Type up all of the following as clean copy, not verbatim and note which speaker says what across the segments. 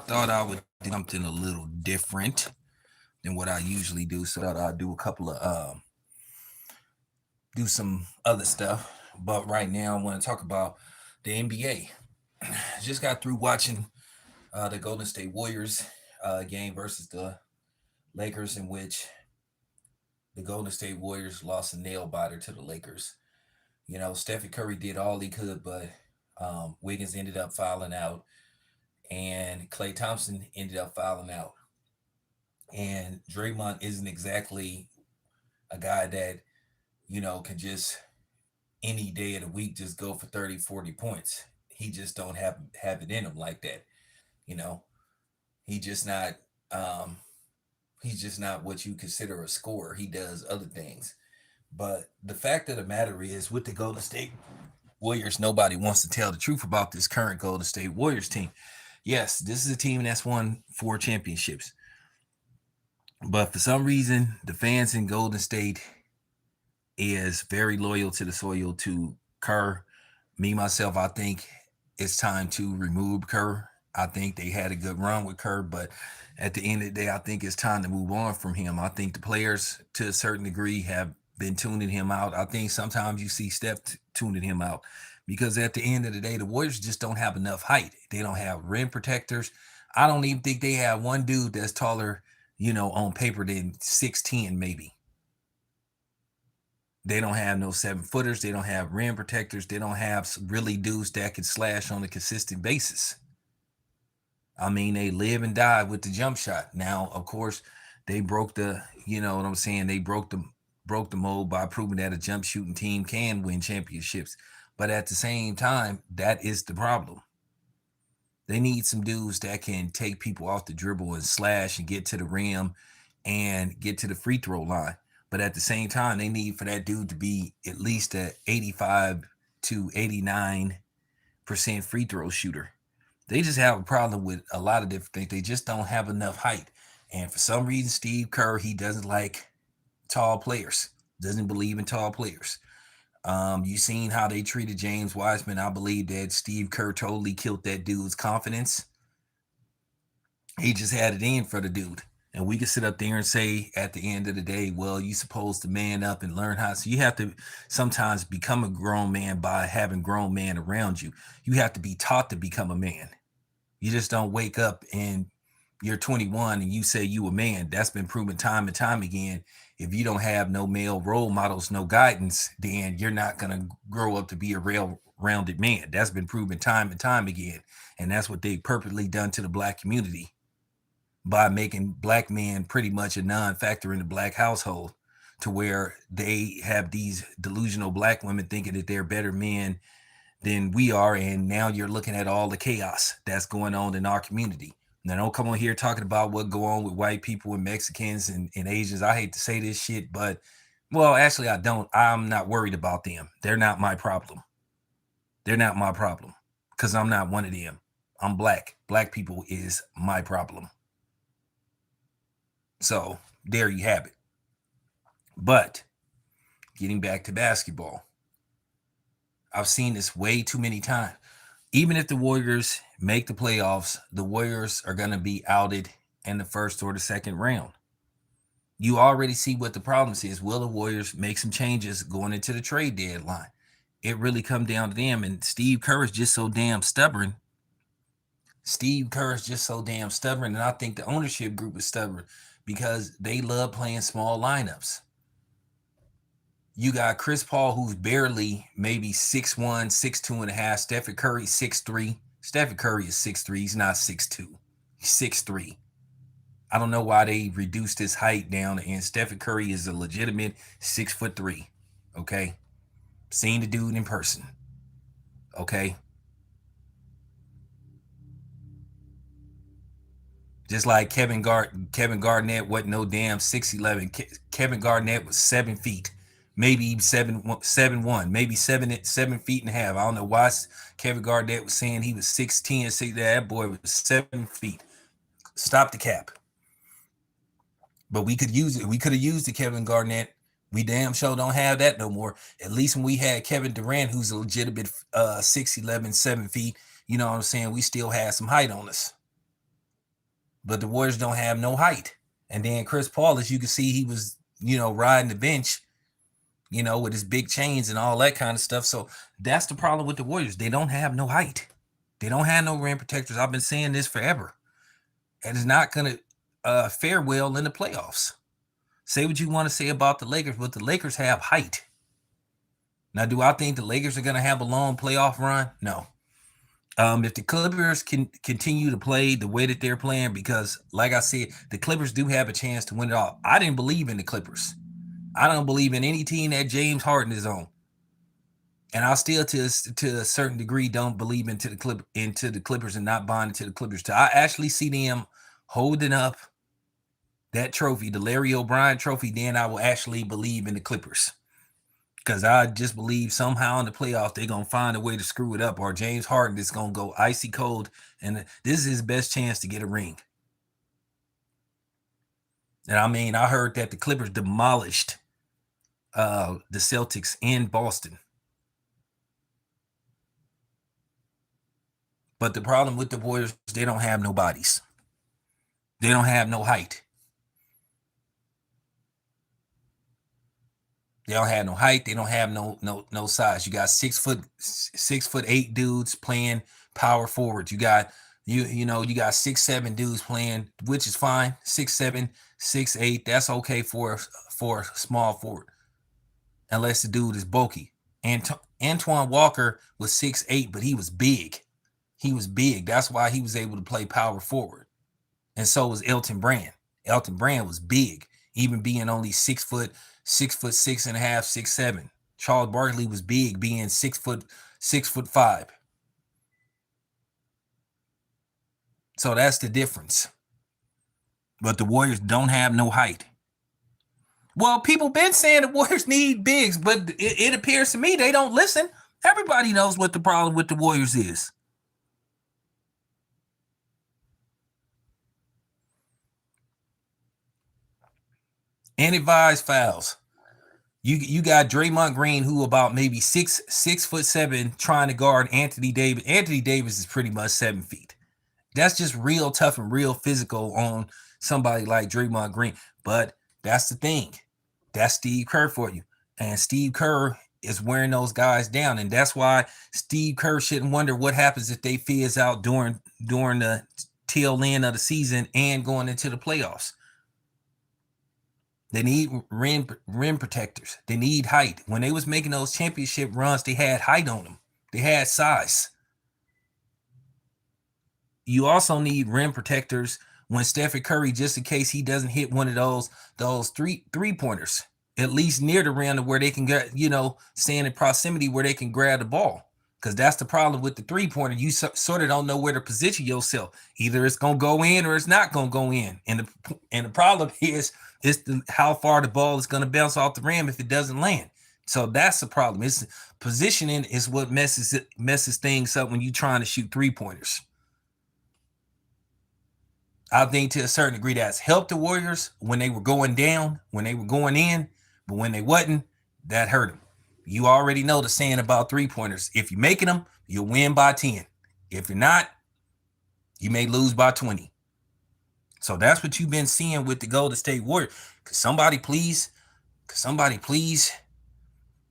Speaker 1: thought I would do something a little different than what I usually do. So that I'll do a couple of do some other stuff. But right now I want to talk about the NBA. Just got through watching the Golden State Warriors game versus the Lakers, in which the Golden State Warriors lost a nail biter to the Lakers. You know, Stephen Curry did all he could, but Wiggins ended up fouling out, and Klay Thompson ended up fouling out. And Draymond isn't exactly a guy that, can just any day of the week just go for 30, 40 points. He just don't have it in him like that. You know, he just not um he's just not what you consider a scorer. He does other things. But the fact of the matter is, with the Golden State Warriors, nobody wants to tell the truth about this current Golden State Warriors team. Yes, this is a team that's won 4 championships. But for some reason, the fans in Golden State is very loyal to the soil to Kerr. Me myself, I think it's time to remove Kerr. I think they had a good run with Kerr, but at the end of the day, I think it's time to move on from him. I think the players, to a certain degree, have been tuning him out. I think sometimes you see Steph tuning him out because at the end of the day, the Warriors just don't have enough height. They don't have rim protectors. I don't even think they have one dude that's taller, on paper than 6'10", maybe. They don't have no 7-footers. They don't have rim protectors. They don't have really dudes that can slash on a consistent basis. I mean, they live and die with the jump shot. Now, of course, they broke the, you know what I'm saying? They broke the mold by proving that a jump shooting team can win championships. But at the same time, that is the problem. They need some dudes that can take people off the dribble and slash and get to the rim and get to the free throw line. But at the same time, they need for that dude to be at least a 85 to 89% free throw shooter. They just have a problem with a lot of different things. They just don't have enough height. And for some reason, Steve Kerr, he doesn't like tall players, doesn't believe in tall players. You seen how they treated James Wiseman. I believe that Steve Kerr totally killed that dude's confidence. He just had it in for the dude. And we can sit up there and say at the end of the day, well, you're supposed to man up and learn how. So you have to sometimes become a grown man by having grown men around you. You have to be taught to become a man. You just don't wake up and you're 21 and you say you a man. That's been proven time and time again. If you don't have no male role models, no guidance, then you're not going to grow up to be a real rounded man. That's been proven time and time again. And that's what they purposely done to the black community by making black men pretty much a non-factor in the black household, to where they have these delusional black women thinking that they're better men than we are. And now you're looking at all the chaos that's going on in our community. Now, don't come on here talking about what go on with white people and Mexicans and Asians. I hate to say this shit, but, well, actually, I don't. I'm not worried about them. They're not my problem. They're not my problem because I'm not one of them. I'm black. Black people is my problem. So there you have it. But getting back to basketball, I've seen this way too many times. Even if the Warriors make the playoffs, the Warriors are going to be outed in the first or the second round. You already see what the problem is. Will the Warriors make some changes going into the trade deadline? It really come down to them. And Steve Kerr is just so damn stubborn. Steve Kerr is just so damn stubborn. And I think the ownership group is stubborn because they love playing small lineups. You got Chris Paul, who's barely maybe 6'1", 6'2 and a half. Stephen Curry, 6'3". Stephen Curry is 6'3". He's not 6'2". He's 6'3". I don't know why they reduced his height down, and Stephen Curry is a legitimate 6'3". Okay? Seen the dude in person. Okay? Just like Kevin Garnett wasn't no damn 6'11". Kevin Garnett was 7 feet. Maybe 7'1", maybe 7 feet and a half. I don't know why Kevin Garnett was saying he was 6'10", 6. That boy was 7 feet. Stop the cap. But we could use it. We could have used the Kevin Garnett. We damn sure don't have that no more. At least when we had Kevin Durant, who's a legitimate 6'11", 7 feet, you know what I'm saying? We still had some height on us. but the Warriors don't have no height. And then Chris Paul, as you can see, he was, riding the bench, with his big chains and all that kind of stuff. So that's the problem with the Warriors. They don't have no height. They don't have no rim protectors. I've been saying this forever. And it's not going to fare well in the playoffs. Say what you want to say about the Lakers, but the Lakers have height. Now, do I think the Lakers are going to have a long playoff run? No. If the Clippers can continue to play the way that they're playing, because like I said, the Clippers do have a chance to win it all. I didn't believe in the Clippers. I don't believe in any team that James Harden is on. And I still, to a certain degree, don't believe into the Clippers and not bonding to the Clippers. I actually see them holding up that trophy, the Larry O'Brien trophy, then I will actually believe in the Clippers. Because I just believe somehow in the playoffs, they're going to find a way to screw it up, or James Harden is going to go icy cold, and this is his best chance to get a ring. And I heard that the Clippers demolished the Celtics in Boston. But the problem with the Warriors, they don't have no bodies. They don't have no height. They don't have no height. They don't have no size. You got 6'8" dudes playing power forward. You got you got 6'7" dudes playing, which is fine. 6'7", 6'8", that's okay for a small forward, unless the dude is bulky. And Antoine Walker was 6'8", but he was big. He was big. That's why he was able to play power forward. And so was Elton Brand. Elton Brand was big, even being only 6 foot 6'6.5", 6'7". Charles Barkley was big, being 6'5". So that's the difference. But the Warriors don't have no height. Well, people been saying the Warriors need bigs, but it appears to me they don't listen. Everybody knows what the problem with the Warriors is. Inadvised fouls. You got Draymond Green, who about maybe 6'7", trying to guard Anthony Davis. Anthony Davis is pretty much 7 feet. That's just real tough and real physical on somebody like Draymond Green. But that's the thing. That's Steve Kerr for you. And Steve Kerr is wearing those guys down. And that's why Steve Kerr shouldn't wonder what happens if they fizz out during the tail end of the season and going into the playoffs. They need rim protectors. They need height. When they was making those championship runs, they had height on them. They had size. You also need rim protectors when Stephen Curry, just in case he doesn't hit one of those three-pointers, at least near the rim, to where they can get, staying in proximity where they can grab the ball. Because that's the problem with the three-pointer. You sort of don't know where to position yourself. Either it's going to go in or it's not going to go in. And the problem is how far the ball is going to bounce off the rim if it doesn't land. So that's the problem. It's positioning is what messes things up when you're trying to shoot three-pointers. I think to a certain degree that's helped the Warriors when they were going down, when they were going in, but when they wasn't, that hurt them. You already know the saying about three-pointers. If you're making them, you'll win by 10. If you're not, you may lose by 20. So that's what you've been seeing with the Golden State Warriors. Could somebody please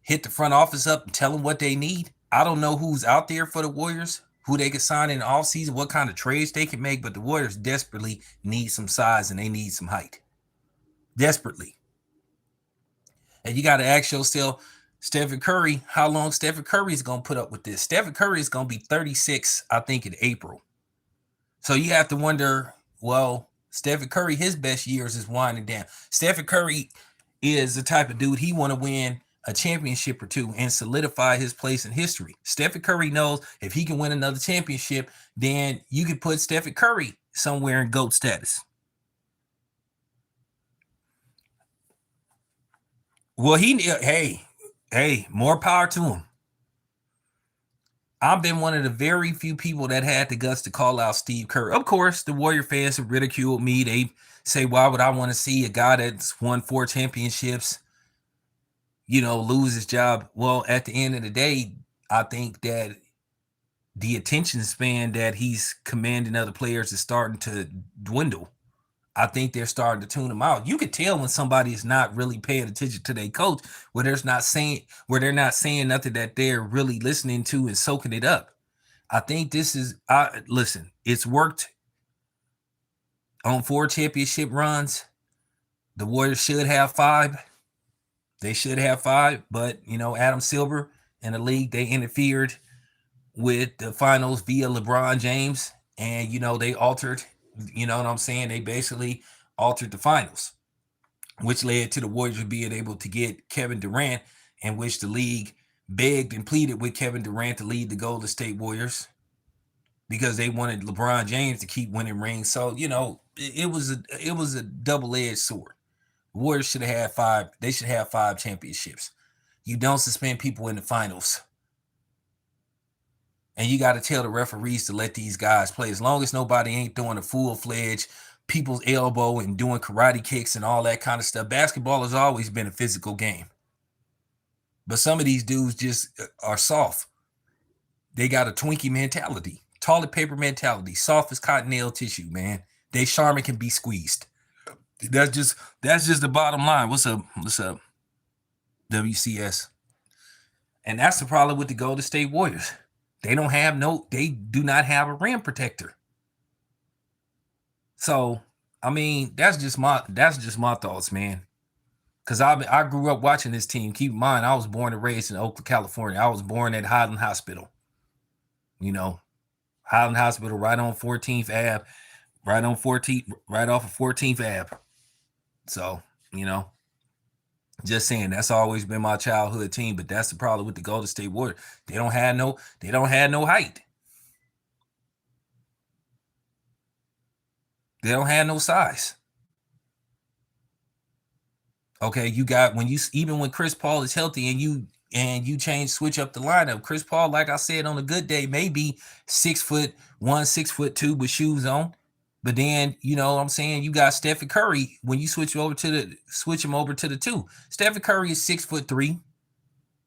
Speaker 1: hit the front office up and tell them what they need? I don't know who's out there for the Warriors, who they could sign in the offseason, what kind of trades they can make, but the Warriors desperately need some size and they need some height. Desperately. And you got to ask yourself, Stephen Curry, how long Stephen Curry is going to put up with this? Stephen Curry is going to be 36, I think, in April. So you have to wonder, well, Stephen Curry, his best years is winding down. Stephen Curry is the type of dude, he want to win a championship or two and solidify his place in history. Stephen Curry knows if he can win another championship, then you can put Stephen Curry somewhere in GOAT status. Well, hey, more power to him. I've been one of the very few people that had the guts to call out Steve Kerr. Of course, the Warrior fans have ridiculed me. They say, why would I want to see a guy that's won 4 championships, lose his job? Well, at the end of the day, I think that the attention span that he's commanding other players is starting to dwindle. I think they're starting to tune him out. You could tell when somebody is not really paying attention to their coach, where they're not saying nothing that they're really listening to and soaking it up. I think this is listen, it's worked on 4 championship runs. The Warriors should have 5. They should have 5, but Adam Silver and the league, they interfered with the finals via LeBron James, and they altered, you know what I'm saying? They basically altered the finals, which led to the Warriors being able to get Kevin Durant, in which the league begged and pleaded with Kevin Durant to lead the Golden State Warriors because they wanted LeBron James to keep winning rings. So, it was a double-edged sword. The Warriors should have had 5. They should have 5 championships. You don't suspend people in the finals. And you got to tell the referees to let these guys play. As long as nobody ain't doing a full-fledged people's elbow and doing karate kicks and all that kind of stuff. Basketball has always been a physical game. But some of these dudes just are soft. They got a Twinkie mentality, toilet paper mentality, soft as cotton nail tissue, man. They Charmin can be squeezed. That's just the bottom line. What's up? WCS. And that's the problem with the Golden State Warriors. They do not have a rim protector. So, I mean, that's just my thoughts, man. Because I grew up watching this team. Keep in mind, I was born and raised in Oakland, California. I was born at Highland Hospital. Highland Hospital, right on 14th Ave, right off of 14th Ave. So, just saying, that's always been my childhood team. But that's the problem with the Golden State Warriors. They don't have no height. They don't have no size. Okay, you got even when Chris Paul is healthy and you switch up the lineup. Chris Paul, like I said, on a good day, maybe 6'1", 6'2" with shoes on. But then, what I'm saying, you got Stephen Curry when you switch him over to the 2. Stephen Curry is 6'3".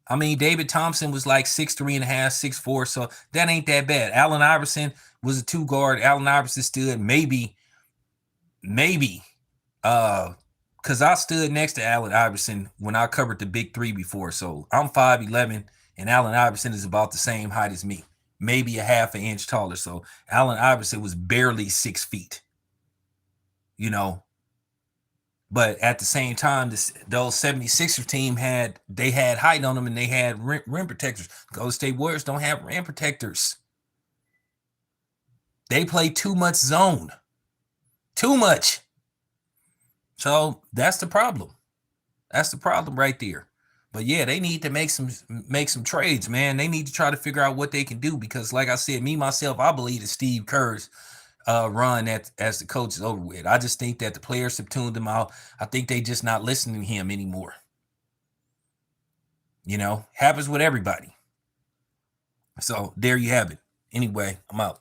Speaker 1: I mean, David Thompson was like 6'3.5", 6'4", so that ain't that bad. Allen Iverson was a 2 guard. Allen Iverson stood maybe, because I stood next to Allen Iverson when I covered the Big 3 before. So I'm 5'11", and Allen Iverson is about the same height as me, maybe a half an inch taller. So Allen Iverson was barely 6 feet, But at the same time, those 76ers team had height on them, and they had rim protectors. Golden State Warriors don't have rim protectors. They play too much zone. Too much. So that's the problem. That's the problem right there. But yeah, they need to make some trades, man. They need to try to figure out what they can do because, like I said, myself, I believe that Steve Kerr's run as the coach is over with. I just think that the players have tuned him out. I think they just not listening to him anymore. Happens with everybody. So there you have it. Anyway, I'm out.